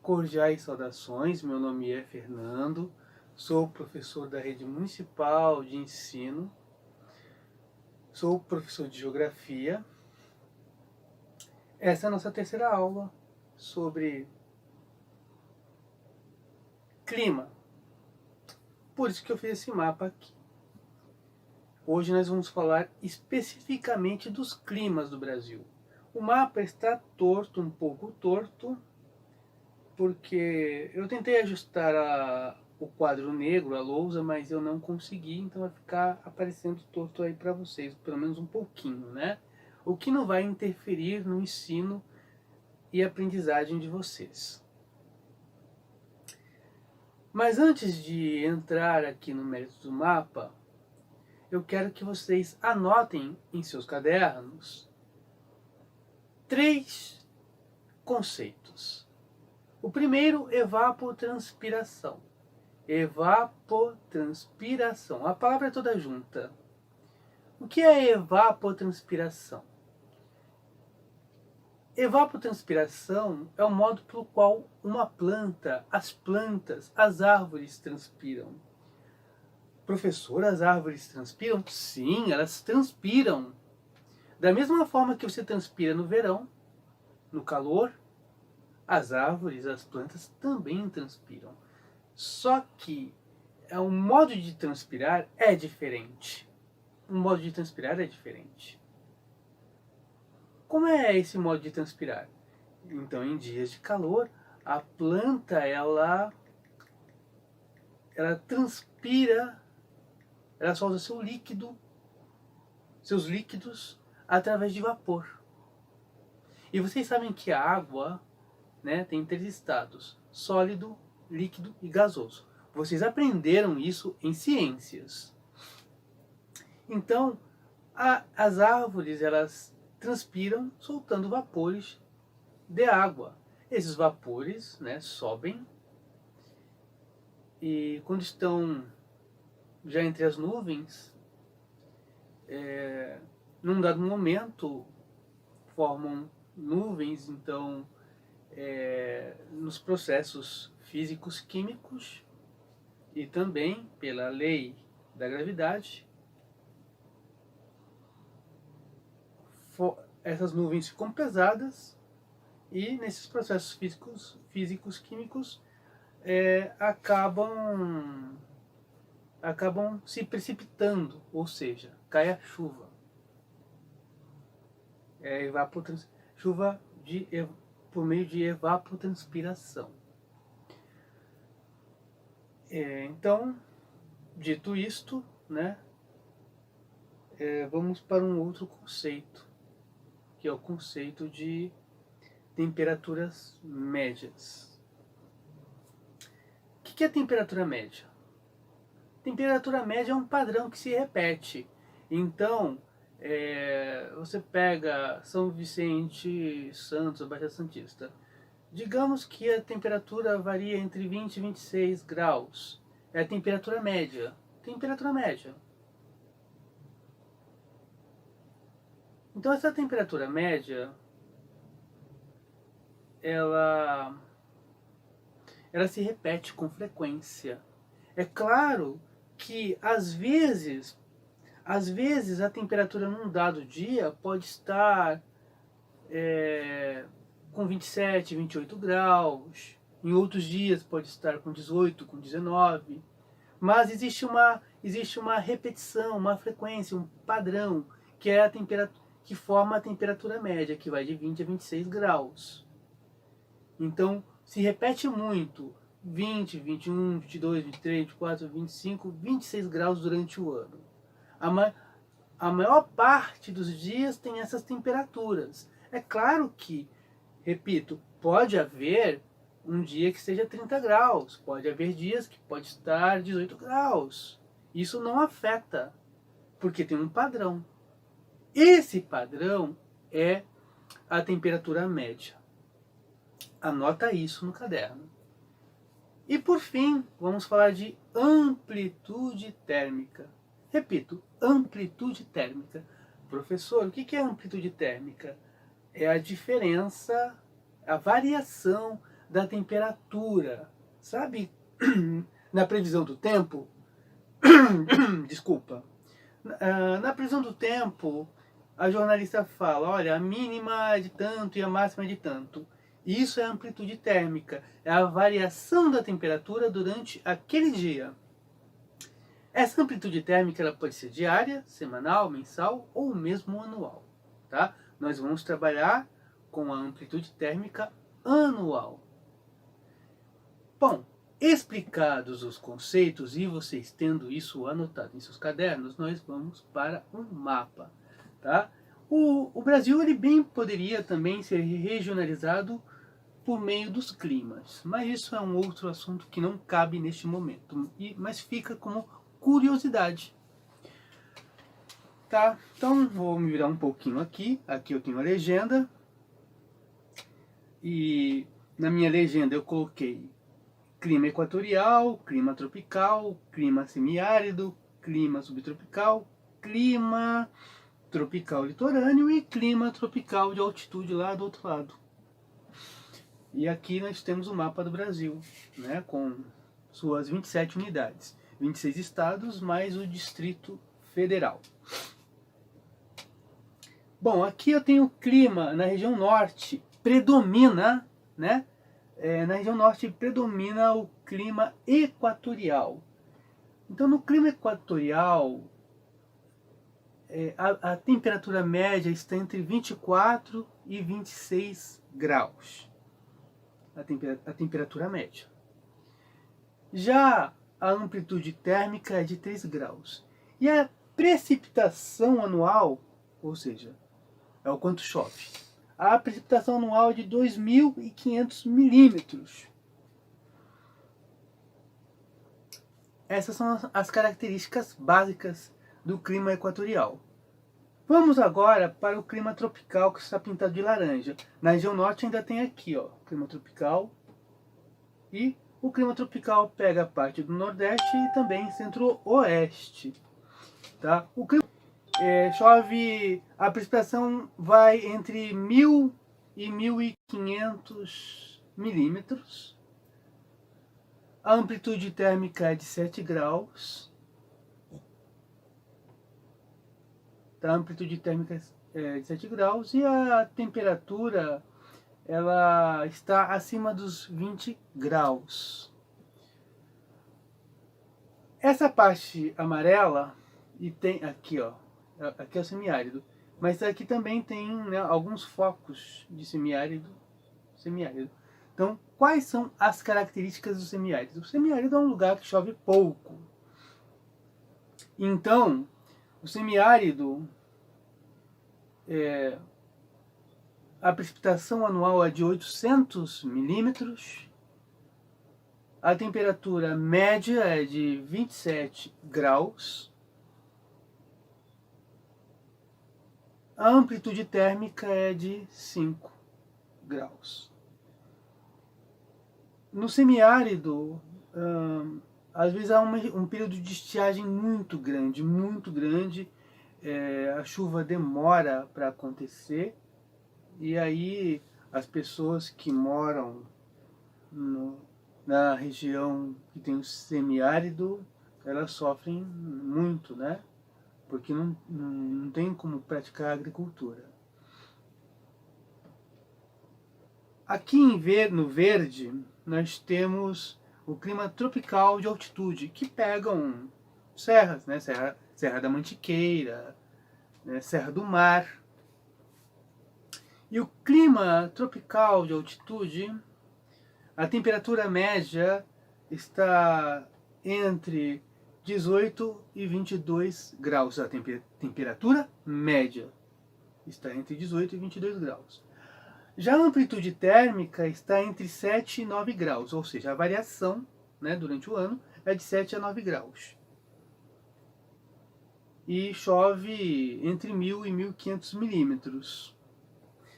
Cordiais saudações, meu nome é Fernando, sou professor da Rede Municipal de Ensino, sou professor de Geografia. Essa é a nossa terceira aula sobre clima, por isso que eu fiz esse mapa aqui. Hoje nós vamos falar especificamente dos climas do Brasil. O mapa está torto, um pouco torto, porque eu tentei ajustar o quadro negro, a lousa, mas eu não consegui, então vai ficar aparecendo torto aí para vocês, pelo menos um pouquinho, né? O que não vai interferir no ensino e aprendizagem de vocês. Mas antes de entrar aqui no mérito do mapa, eu quero que vocês anotem em seus cadernos 3 conceitos. O primeiro, evapotranspiração. Evapotranspiração. A palavra é toda junta. O que é evapotranspiração? Evapotranspiração é o modo pelo qual uma planta, as plantas, as árvores transpiram. Professor, as árvores transpiram? Sim, elas transpiram. Da mesma forma que você transpira no verão, no calor, as árvores, as plantas também transpiram. Só que o modo de transpirar é diferente. O modo de transpirar é diferente. Como é esse modo de transpirar? Então, em dias de calor, a planta ela transpira, ela solta seus líquidos através de vapor. E vocês sabem que a água, né, tem 3 estados: sólido, líquido e gasoso. Vocês aprenderam isso em ciências. Então, as árvores elas transpiram soltando vapores de água. Esses vapores, né, sobem e quando estão já entre as nuvens, num dado momento formam nuvens. Então, nos processos físicos químicos e também pela lei da gravidade, essas nuvens ficam pesadas e nesses processos físicos químicos acabam se precipitando, ou seja, cai a chuva. Chuva por meio de evapotranspiração. Então, dito isto, né, vamos para um outro conceito, que é o conceito de temperaturas médias. O que é temperatura média? Temperatura média é um padrão que se repete. Então, você pega São Vicente Santos, Baixada Santista. Digamos que a temperatura varia entre 20 e 26 graus. É a temperatura média. Temperatura média. Então essa temperatura média, ela se repete com frequência. É claro que às vezes a temperatura num dado dia pode estar com 27, 28 graus. Em outros dias pode estar com 18, com 19. Mas existe uma repetição, uma frequência, um padrão, que é a temperatura, que forma a temperatura média, que vai de 20 a 26 graus. Então, se repete muito 20, 21, 22, 23, 24, 25, 26 graus durante o ano. A maior parte dos dias tem essas temperaturas. É claro que, repito, pode haver um dia que seja 30 graus, pode haver dias que pode estar 18 graus. Isso não afeta, porque tem um padrão. Esse padrão é a temperatura média. Anota isso no caderno. E por fim, vamos falar de amplitude térmica. Repito, amplitude térmica. Professor, o que é amplitude térmica? É a diferença, a variação da temperatura. Sabe, na previsão do tempo, desculpa, na previsão do tempo, a jornalista fala, olha, a mínima é de tanto e a máxima é de tanto. Isso é a amplitude térmica, é a variação da temperatura durante aquele dia. Essa amplitude térmica ela pode ser diária, semanal, mensal ou mesmo anual. Tá? Nós vamos trabalhar com a amplitude térmica anual. Bom, explicados os conceitos e vocês tendo isso anotado em seus cadernos, nós vamos para um mapa. Tá? O Brasil ele bem poderia também ser regionalizado por meio dos climas, mas isso é um outro assunto que não cabe neste momento, mas fica como curiosidade. Tá? Então vou me virar um pouquinho aqui. Aqui eu tenho a legenda. E na minha legenda eu coloquei clima equatorial, clima tropical, clima semiárido, clima subtropical, clima tropical litorâneo e clima tropical de altitude lá do outro lado. E aqui nós temos o mapa do Brasil, né, com suas 27 unidades, 26 estados mais o Distrito Federal. Bom, aqui eu tenho o clima na região norte, predomina, né? Na região norte predomina o clima equatorial. Então no clima equatorial, a temperatura média está entre 24 e 26 graus. A temperatura média. Já a amplitude térmica é de 3 graus. E a precipitação anual, ou seja, é o quanto chove. A precipitação anual é de 2.500 milímetros. Essas são as características básicas do clima equatorial. Vamos agora para o clima tropical, que está pintado de laranja. Na região norte ainda tem aqui, ó, clima tropical. E o clima tropical pega a parte do nordeste e também centro-oeste. Tá? O clima chove, a precipitação vai entre 1.000 e 1.500 milímetros. A amplitude térmica é de 7 graus. A amplitude térmica é de 7 graus e a temperatura ela está acima dos 20 graus. Essa parte amarela, e tem aqui, ó, aqui é o semiárido, mas aqui também tem, né, alguns focos de semiárido. Então, quais são as características do semiárido? O semiárido é um lugar que chove pouco. Então, o semiárido, a precipitação anual é de 800 milímetros, a temperatura média é de 27 graus, a amplitude térmica é de 5 graus. No semiárido, às vezes há um período de estiagem muito grande, a chuva demora para acontecer, e aí as pessoas que moram na região que tem o semiárido, elas sofrem muito, né? Porque não tem como praticar agricultura. Aqui no verde, nós temos o clima tropical de altitude, que pegam serras, né? Serra da Mantiqueira, né? Serra do Mar. E o clima tropical de altitude, a temperatura média está entre 18 e 22 graus. A temperatura média está entre 18 e 22 graus. Já a amplitude térmica está entre 7 e 9 graus, ou seja, a variação, né, durante o ano é de 7 a 9 graus. E chove entre 1.000 e 1.500 milímetros.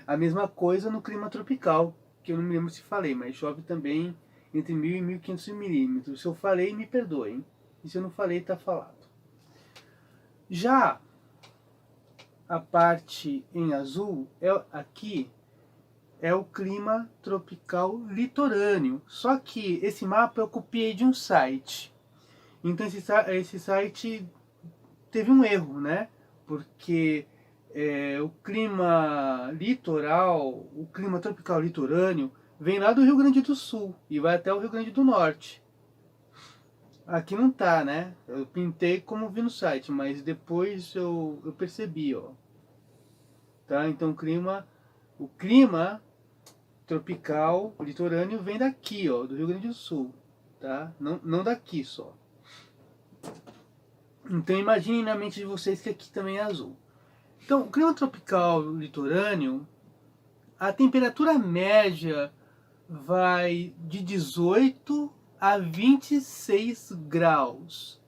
A mesma coisa no clima tropical, que eu não me lembro se falei, mas chove também entre 1.000 e 1.500 milímetros. Se eu falei, me perdoem. E se eu não falei, está falado. Já a parte em azul, aqui é o clima tropical litorâneo. Só que esse mapa eu copiei de um site. Então esse site teve um erro, né? Porque o clima litoral, o clima tropical litorâneo, vem lá do Rio Grande do Sul e vai até o Rio Grande do Norte. Aqui não tá, né? Eu pintei como vi no site, mas depois eu percebi, ó. Tá? Então o clima tropical litorâneo vem daqui, ó, do Rio Grande do Sul, tá? Não daqui só. Então imagine na mente de vocês que aqui também é azul. Então, o clima tropical litorâneo, a temperatura média vai de 18 a 26 graus.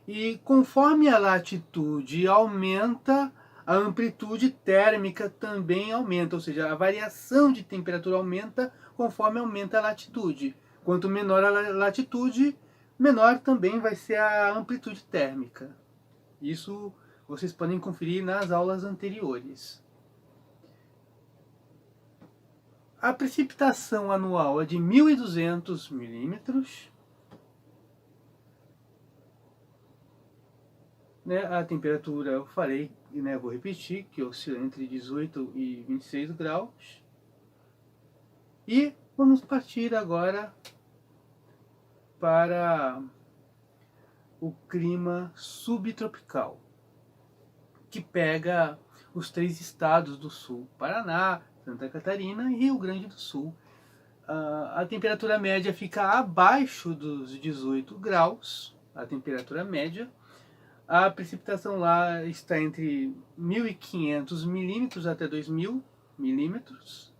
E conforme a latitude aumenta, a amplitude térmica também aumenta, ou seja, a variação de temperatura aumenta conforme aumenta a latitude. Quanto menor a latitude, menor também vai ser a amplitude térmica. Isso vocês podem conferir nas aulas anteriores. A precipitação anual é de 1.200 milímetros. Né, a temperatura, eu falei, né, vou repetir, que oscila entre 18 e 26 graus. E vamos partir agora para o clima subtropical, que pega os 3 estados do sul, Paraná, Santa Catarina e Rio Grande do Sul. A temperatura média fica abaixo dos 18 graus, a temperatura média. A precipitação lá está entre 1.500 milímetros até 2.000 milímetros.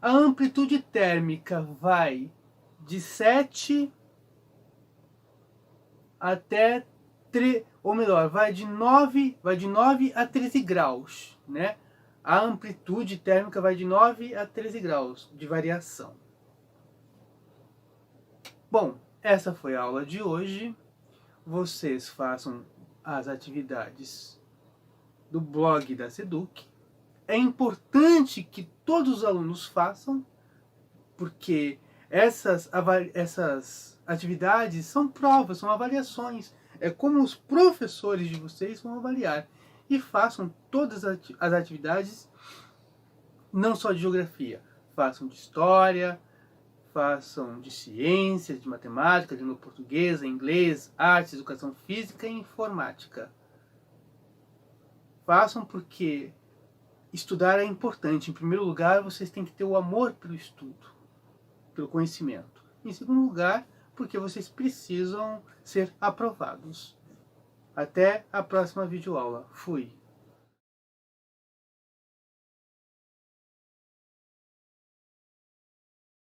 A amplitude térmica vai de 7 até 3, ou melhor, vai de 9 a 13 graus, né? A amplitude térmica vai de 9 a 13 graus de variação. Bom, essa foi a aula de hoje. Vocês façam as atividades do blog da Seduc. É importante que todos os alunos façam, porque essas atividades são provas, são avaliações. É como os professores de vocês vão avaliar. E façam todas as atividades, não só de geografia. Façam de história, façam de ciências, de matemática, de língua portuguesa, inglês, artes, educação física e informática. Façam porque estudar é importante. Em primeiro lugar, vocês têm que ter o amor pelo estudo, pelo conhecimento. Em segundo lugar, porque vocês precisam ser aprovados. Até a próxima videoaula. Fui!